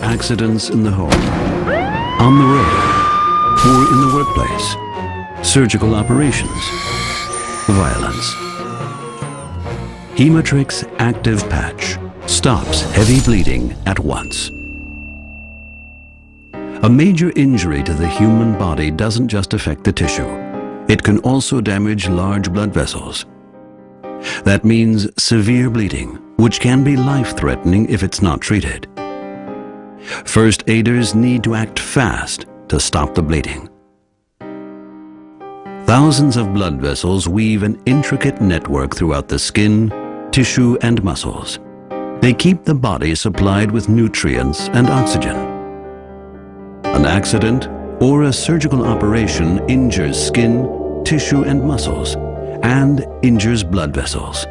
accidents in the home, on the road, or in the workplace, surgical operations, violence. Hematrix Active Patch stops heavy bleeding at once. A major injury to the human body doesn't just affect the tissue. It can also damage large blood vessels. That means severe bleeding, which can be life-threatening if it's not treated. First aiders need to act fast to stop the bleeding. Thousands of blood vessels weave an intricate network throughout the skin, tissue, and muscles. They keep the body supplied with nutrients and oxygen. An accident or a surgical operation injures skin, tissue, and muscles, and injures blood vessels.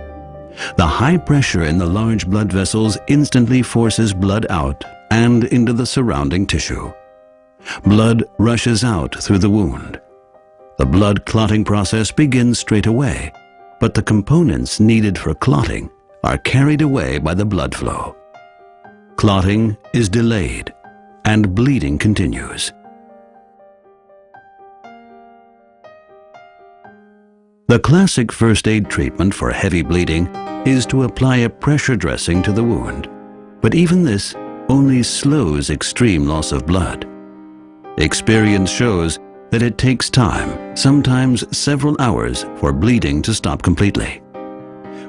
The high pressure in the large blood vessels instantly forces blood out and into the surrounding tissue. Blood rushes out through the wound. The blood clotting process begins straight away, but the components needed for clotting are carried away by the blood flow. Clotting is delayed, and bleeding continues. The classic first aid treatment for heavy bleeding is to apply a pressure dressing to the wound, but even this only slows extreme loss of blood. Experience shows that it takes time, sometimes several hours, for bleeding to stop completely.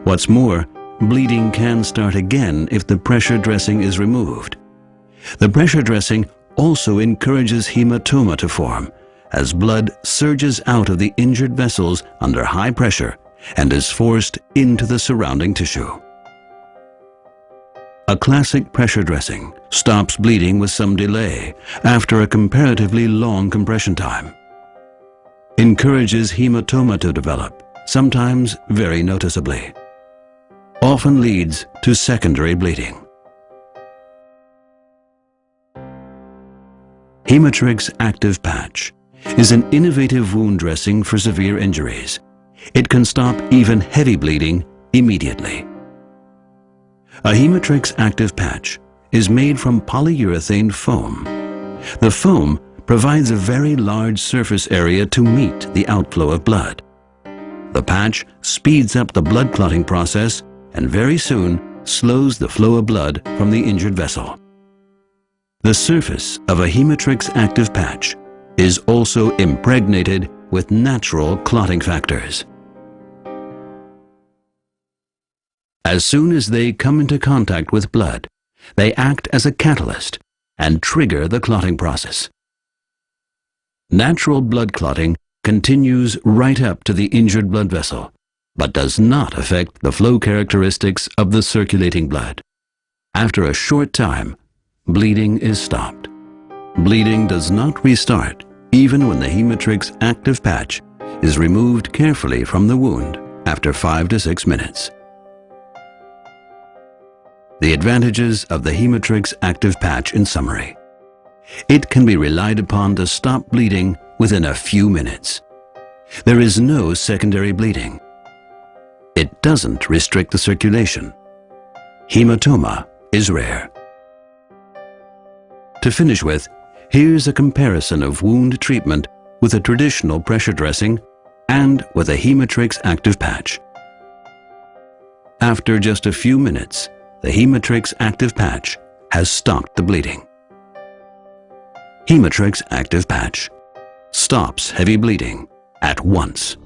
What's more, bleeding can start again if the pressure dressing is removed. The pressure dressing also encourages hematoma to form, as blood surges out of the injured vessels under high pressure and is forced into the surrounding tissue. A classic pressure dressing stops bleeding with some delay after a comparatively long compression time. Encourages hematoma to develop, sometimes very noticeably. Often leads to secondary bleeding. Hematrix Active Patch is an innovative wound dressing for severe injuries. It can stop even heavy bleeding immediately. A Hematrix Active Patch is made from polyurethane foam. The foam provides a very large surface area to meet the outflow of blood. The patch speeds up the blood clotting process and very soon slows the flow of blood from the injured vessel. The surface of a Hematrix Active Patch is also impregnated with natural clotting factors. As soon as they come into contact with blood, they act as a catalyst and trigger the clotting process. Natural blood clotting continues right up to the injured blood vessel, but does not affect the flow characteristics of the circulating blood. After a short time, bleeding is stopped. Bleeding does not restart even when the Hematrix Active Patch is removed carefully from the wound after 5 to 6 minutes. The advantages of the Hematrix Active Patch in summary. It can be relied upon to stop bleeding within a few minutes. There is no secondary bleeding. It doesn't restrict the circulation. Hematoma is rare. To finish with, here's a comparison of wound treatment with a traditional pressure dressing and with a Hematrix Active Patch. After just a few minutes, the Hematrix Active Patch has stopped the bleeding. Hematrix Active Patch stops heavy bleeding at once.